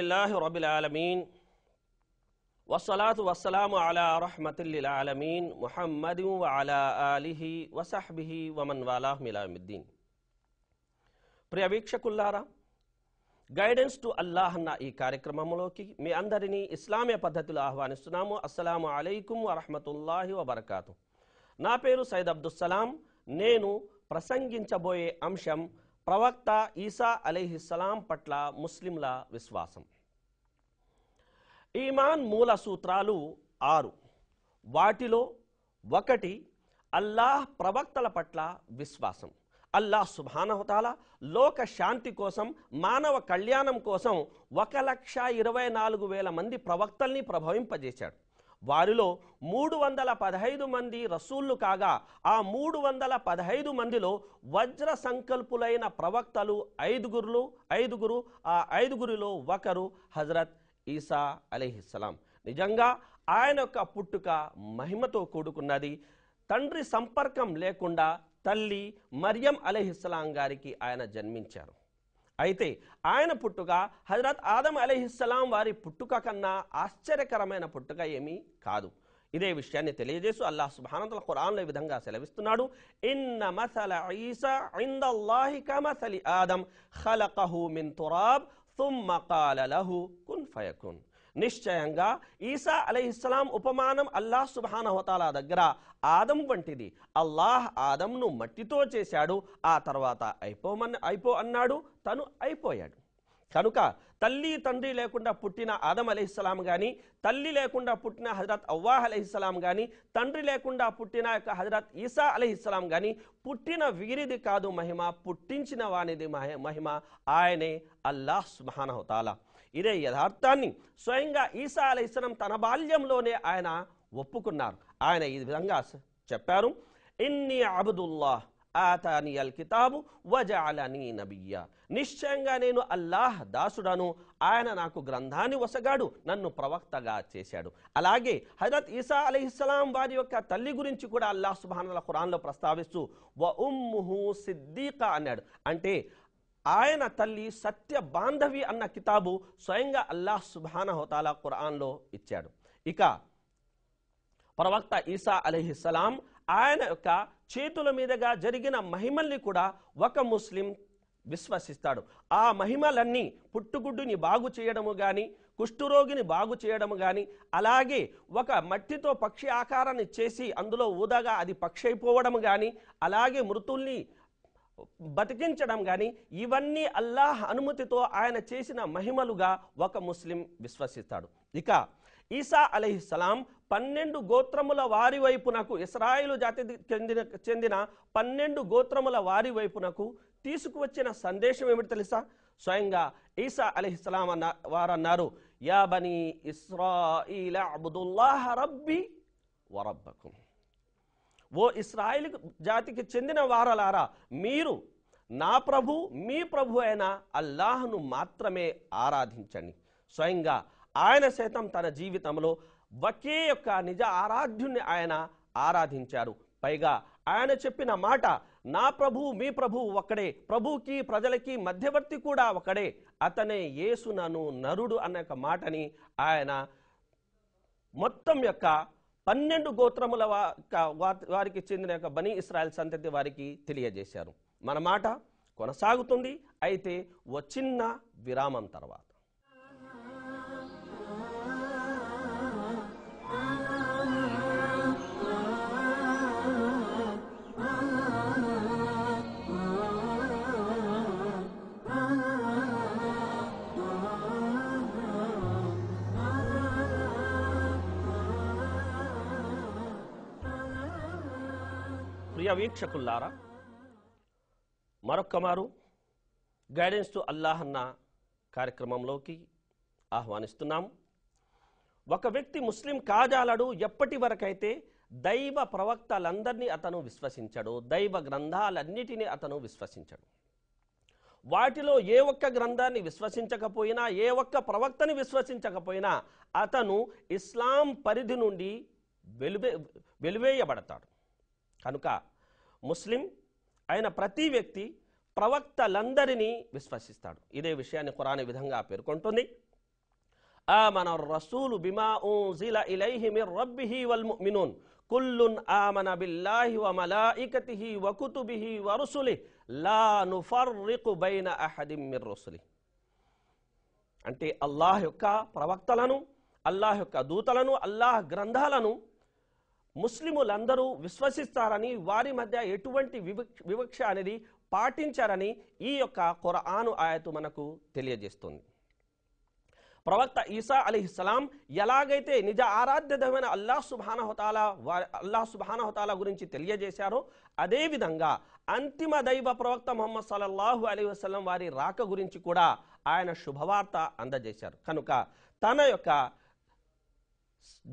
అల్హమ్దులిల్లాహి రబ్బిల్ ఆలమీన్ వస్సలాతు వస్సలాము అలా రహ్మతిల్ లిల్ ఆలమీన్ ముహమ్మదిన్ వ అలా ఆలిహి వ సహ్బిహి వ మన్ వాలాహు ఇలా యౌమిద్దీన్. ప్రియ వీక్షకులారా, గైడెన్స్ టు అల్లాహ్ అన్న ఈ కార్యక్రమంలోకి మీ అందరినీ ఇస్లామీయ పద్ధతిలో ఆహ్వానిస్తున్నాము. అస్సలాము అలైకుం వరహ్మతుల్లాహి వబరకాతు. నా పేరు సయ్యద్ అబ్దుస్సలాం. నేను ప్రసంగించబోయే అంశం ప్రవక్త ఈసా అలైహిస్సలాం పట్ల ముస్లింల విశ్వాసం. ఈమాన్ మూల సూత్రాలు 6. వాటిలో ఒకటి అల్లాహ్ ప్రవక్తల పట్ల విశ్వాసం. అల్లాహ్ సుబ్హానహు వ తఆలా లోక శాంతి కోసం, మానవ కళ్యాణం కోసం 1,24,000 మంది ప్రవక్తల్ని ప్రభవింపజేశాడు. వారిలో 315 మంది రసూళ్ళు కాగా, ఆ 315 మందిలో వజ్ర సంకల్పులైన ప్రవక్తలు ఐదుగురు. ఆ ఐదుగురిలో ఒకరు హజరత్ ఈసా అలైహిస్సలాం. నిజంగా ఆయన యొక్క పుట్టుక మహిమతో కూడుకున్నది. తండ్రి సంపర్కం లేకుండా తల్లి మరియం అలైహిస్సలాం గారికి ఆయన జన్మించారు. అయితే ఆయన పుట్టుక హజరత్ ఆదం అలైహిస్సలాం వారి పుట్టుక కన్నా ఆశ్చర్యకరమైన పుట్టుక ఏమీ కాదు. ఇదే విషయాన్ని తెలియజేస్తూ అల్లాహ్ సుబ్హానహు వ తఆలా ఖురాన్లో ఈ విధంగా సెలవిస్తున్నాడు, ఇన్న మసల ఈసా ఇందల్లాహి కమసలి ఆదం ఖలఖహు మిన్ తురాబ్ థుమ్మ ఖాల లహు కున్ ఫయకున్. నిశ్చయంగా ఈసా అలైహిస్సలాం ఉపమానం అల్లాహ్ సుబ్హానహు వ తఆలా దగ్గర ఆదం వంటిది. అల్లాహ్ ఆదంను మట్టితో చేశాడు, ఆ తర్వాత అయిపో అన్నాడు, తను అయిపోయాడు. కనుక తల్లి తండ్రి లేకుండా పుట్టిన ఆదం అలైహిస్సలాం కానీ, తల్లి లేకుండా పుట్టిన హజరత్ అవ్వా అలైహిస్సలాం కానీ, తండ్రి లేకుండా పుట్టిన యొక్క హజరత్ ఈసా అలైహిస్సలాం కానీ, పుట్టిన వీరిది కాదు మహిమ, పుట్టించిన వానిది మహిమ. ఆయనే అల్లాహ్ సుబ్హానహు వ తఆలా. ఇదే యథార్థాన్ని స్వయంగా ఈసా అలైహిస్సలాం తన బాల్యంలోనే ఆయన ఒప్పుకున్నారు. ఆయన ఈ విధంగా చెప్పారు, ఇన్నీ అబ్దుల్లాహ్ ఆతాని అల్ కితాబు వజఅలనీ నబియ్యా. నిశ్చయంగా నేను అల్లాహ్ దాసుడను, ఆయన నాకు గ్రంథాన్ని వసగాడు, నన్ను ప్రవక్తగా చేశాడు. అలాగే హజరత్ ఈసా అలైహిస్సలాం వారి యొక్క తల్లి గురించి కూడా అల్లాహ్ సుబ్హానహు వ తఆలా ఖురాన్లో ప్రస్తావిస్తూ వ ఉమ్ముహు సిద్దీకా అన్నాడు. అంటే ఆయన తల్లి సత్య బాంధవి అన్న కితాబు స్వయంగా అల్లాహ్ సుబ్హానహు వ తఆలా ఖురాన్లో ఇచ్చాడు. ఇక ప్రవక్త ఈసా అలైహిస్సలాం ఆయన యొక్క చేతుల మీదుగా జరిగిన మహిమల్ని కూడా ఒక ముస్లిం విశ్వసిస్తాడు. ఆ మహిమలన్నీ పుట్టుగుడ్డుని బాగు చేయడము కానీ, కుష్ఠరోగిని బాగు చేయడము కానీ, అలాగే ఒక మట్టితో పక్షి ఆకారాన్ని చేసి అందులో ఊదగా అది పక్షి అయిపోవడం కానీ, అలాగే మృతుల్ని బతికించడం కానీ, ఇవన్నీ అల్లాహ్ అనుమతితో ఆయన చేసిన మహిమలుగా ఒక ముస్లిం విశ్వసిస్తాడు. ఇక ఈసా అలైహిస్సలాం 12 గోత్రముల వారి వైపునకు, ఇస్రాయేలు జాతికి చెందిన 12 గోత్రముల వారి వైపునకు తీసుకువచ్చిన సందేశం ఏమిటి తెలుసా? స్వయంగా ఈసా అలైహిస్సలాం వారన్నారు, యా బనీ ఇస్రాయిల అబ్దుల్లాహ రబ్బి వరబ్బకుం. ఓ ఇస్రాయేలు జాతికి చెందిన వారలారా, మీరు నా ప్రభు మీ ప్రభు అయిన అల్లాహ్ను మాత్రమే ఆరాధించండి. స్వయంగా ఆయన సైతం తన జీవితంలో ఒకే యొక్క నిజ ఆరాధ్యుణ్ణి ఆయన ఆరాధించారు. పైగా ఆయన చెప్పిన మాట, నా ప్రభు మీ ప్రభువు ఒక్కడే, ప్రభుకి ప్రజలకి మధ్యవర్తి కూడా ఒకడే, అతనే యేసునను నరుడు అన్న మాటని ఆయన మొత్తం యొక్క 12 గోత్రముల వారికి చెందిన యొక్క బనీ ఇస్రాయల్ సంతతి వారికి తెలియజేశారు. మన మాట కొనసాగుతుంది, అయితే ఓ చిన్న విరామం తర్వాత. ప్రియ వీక్షకులారా, మరొక్కమారు గైడెన్స్ టు అల్లాహ్ అన్న కార్యక్రమంలోకి ఆహ్వానిస్తున్నాము. ఒక వ్యక్తి ముస్లిం కాజాలడు ఎప్పటి వరకైతే దైవ ప్రవక్తలందరినీ అతను విశ్వసించడు, దైవ గ్రంథాలన్నిటినీ అతను విశ్వసించడు. వాటిలో ఏ ఒక్క గ్రంథాన్ని విశ్వసించకపోయినా, ఏ ఒక్క ప్రవక్తని విశ్వసించకపోయినా అతను ఇస్లాం పరిధి నుండి వెలివేయబడతాడు. కనుక ముస్లిం అయిన ప్రతి వ్యక్తి ప్రవక్తలందరినీ విశ్వసిస్తాడు. ఇదే విషయాన్ని ఖురాన్ ఈ విధంగా పేర్కొంటుంది, ఆమన రసూలు బిమా ఉంజిల ఇలైహి మిర్ రబ్బిహి వల్ ముమినూన్ కుల్లున్ ఆమన బిల్లాహి వ మలాయికతిహి వ కుతుబిహి వ రుసులిహి లా నుఫర్రికు బైన అహదిం మిర్ రుసులిహి. అంటే అల్లాహ్ యొక్క ప్రవక్తలను, అల్లాహ్ యొక్క దూతలను, అల్లాహ్ గ్రంథాలను ముస్లిములందరూ విశ్వసిస్తారని, వారి మధ్య ఎటువంటి వివక్ష అనేది పాటించారని ఈ యొక్క ఖురాను ఆయతు మనకు తెలియజేస్తుంది. ప్రవక్త ఈసా అలైహిస్సలాం ఎలాగైతే నిజ ఆరాధ్య దైవమైన అల్లాహ్ సుబ్హానహు తఆలా గురించి తెలియజేశారో, అదేవిధంగా అంతిమ దైవ ప్రవక్త ముహమ్మద్ సల్లల్లాహు అలైహి వసల్లం వారి రాక గురించి కూడా ఆయన శుభవార్త అందజేశారు. కనుక తన యొక్క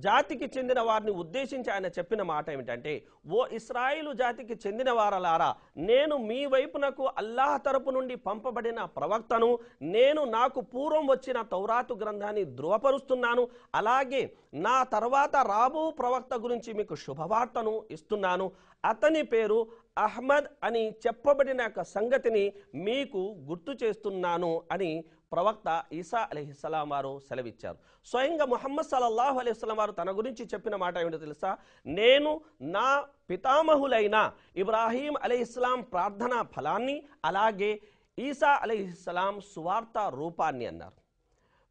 జాతికి చెందిన వారిని ఉద్దేశించి ఆయన చెప్పిన మాట ఏమిటంటే, ఓ ఇస్రాయేలు జాతికి చెందిన వారలారా, నేను మీ వైపునకు అల్లాహ్ తరపు నుండి పంపబడిన ప్రవక్తను, నేను నాకు పూర్వం వచ్చిన తౌరాతు గ్రంథాన్ని ధృవపరుస్తున్నాను, అలాగే నా తర్వాత రాబో ప్రవక్త గురించి మీకు శుభవార్తను ఇస్తున్నాను. అతని పేరు అహ్మద్ అని చెప్పబడిన యొక్క సంగతిని మీకు గుర్తు చేస్తున్నాను అని ప్రవక్త ఈసా అలైహిస్సలాం వారు సెలవిచ్చారు. స్వయంగా ముహమ్మద్ సల్లల్లాహు అలైహి వసల్లం వారు తన గురించి చెప్పిన మాట ఏమిటో తెలుసా? నేను నా పితామహులైన ఇబ్రాహీం అలైహిస్సలాం ప్రార్థనా ఫలాన్ని, అలాగే ఈసా అలైహిస్సలాం సువార్త రూపాన్ని అన్నారు.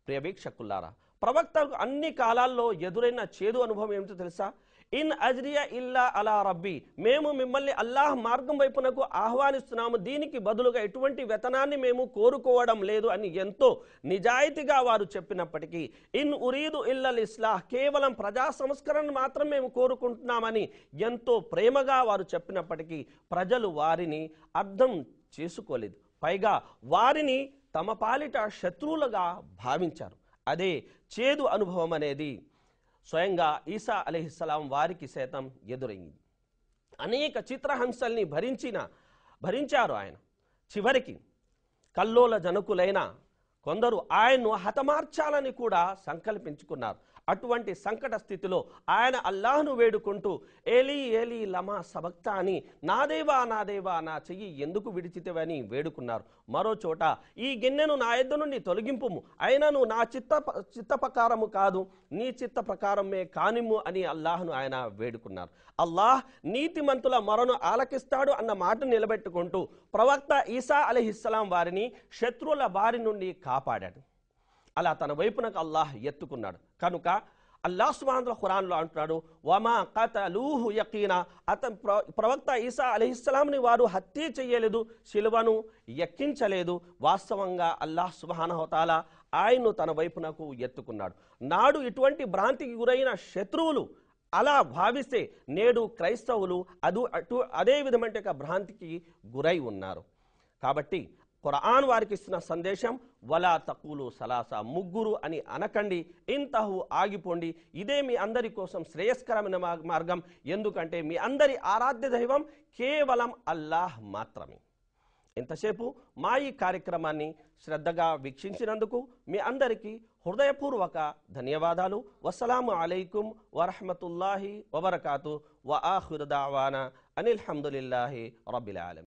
ప్రియవీక్షకులారా, ప్రవక్తకు అన్ని కాలాల్లో ఎదురైన చేదు అనుభవం ఏమిటో తెలుసా? ఇన్ అజ్రియా ఇల్లా అలా రబ్బీ, మేము మిమ్మల్ని అల్లాహ్ మార్గం వైపునకు ఆహ్వానిస్తున్నాము, దీనికి బదులుగా ఎటువంటి వేతనాన్ని మేము కోరుకోవడం లేదు అని ఎంతో నిజాయితీగా వారు చెప్పినప్పటికీ, ఇన్ ఉరీదు ఇల్లల్ ఇస్లాహ్, కేవలం ప్రజా సంస్కరణ మాత్రం మేము కోరుకుంటున్నామని ఎంతో ప్రేమగా వారు చెప్పినప్పటికీ ప్రజలు వారిని అర్థం చేసుకోలేదు. పైగా వారిని తమ పాలిట శత్రువులుగా భావించారు. అదే చేదు అనుభవం అనేది స్వయంగా ఈసా అలైహిస్సలాం వారికి సైతం ఎదురైంది. అనేక చిత్రహింసల్ని భరించారు ఆయన. చివరికి కల్లోల జనకులైన కొందరు ఆయన్ను హతమార్చాలని కూడా సంకల్పించుకున్నారు. అటువంటి సంకట స్థితిలో ఆయన అల్లాహ్ను వేడుకుంటూ ఏలీ ఏలీ లమా సబక్తా అని, నా దేవా నా దేవా నా చెయ్యి ఎందుకు విడిచితివని వేడుకున్నారు. మరో చోట, ఈ గిన్నెను నా యొద్ద నుండి తొలగింపుము, అయినను నా చిత్త ప్రకారము కాదు, నీ చిత్త ప్రకారమే కానిమ్ము అని అల్లాహ్ను ఆయన వేడుకున్నారు. అల్లాహ్ నీతిమంతుల మొరను ఆలకిస్తాడు అన్న మాట నిలబెట్టుకుంటూ ప్రవక్త ఈసా అలైహిస్సలాం వారిని శత్రువుల బారి నుండి కాపాడాడు. అలా తన వైపునకు అల్లాహ్ ఎత్తుకున్నాడు. కనుక అల్లాహ్ సుబ్హానహు వ తఆలా ఖురాన్లో అంటున్నాడు, వమా ఖతలూహు యకీనా, అతను ప్రవక్త ఈసా అలైహిస్సలాంని వారు హత్య చేయలేదు, శిలువను ఎక్కించలేదు. వాస్తవంగా అల్లాహ్ సుబ్హానహు వ తఆలా ఆయన్ను తన వైపునకు ఎత్తుకున్నాడు. నాడు ఇటువంటి భ్రాంతికి గురైన శత్రువులు అలా భావిస్తే నేడు క్రైస్తవులు అదే విధమైన భ్రాంతికి గురై ఉన్నారు. కాబట్టి ఖురాన్ వారికి ఇస్తున్న సందేశం, వలా తఖూలు సలాసా, ముగ్గురు అని అనకండి, ఇంతహు ఆగిపోండి, ఇదే మీ అందరి కోసం శ్రేయస్కరమైన మార్గం. ఎందుకంటే మీ అందరి ఆరాధ్య దైవం కేవలం అల్లాహ్ మాత్రమే. ఇంతసేపు మా ఈ కార్యక్రమాన్ని శ్రద్ధగా వీక్షించినందుకు మీ అందరికీ హృదయపూర్వక ధన్యవాదాలు. వస్సలాము అలైకుం వరహ్మతుల్లాహి వబరకాతు. వ ఆఖిరు దావానా అనిల్ హమ్దులిల్లాహి రబ్బిల్ ఆలమీన్.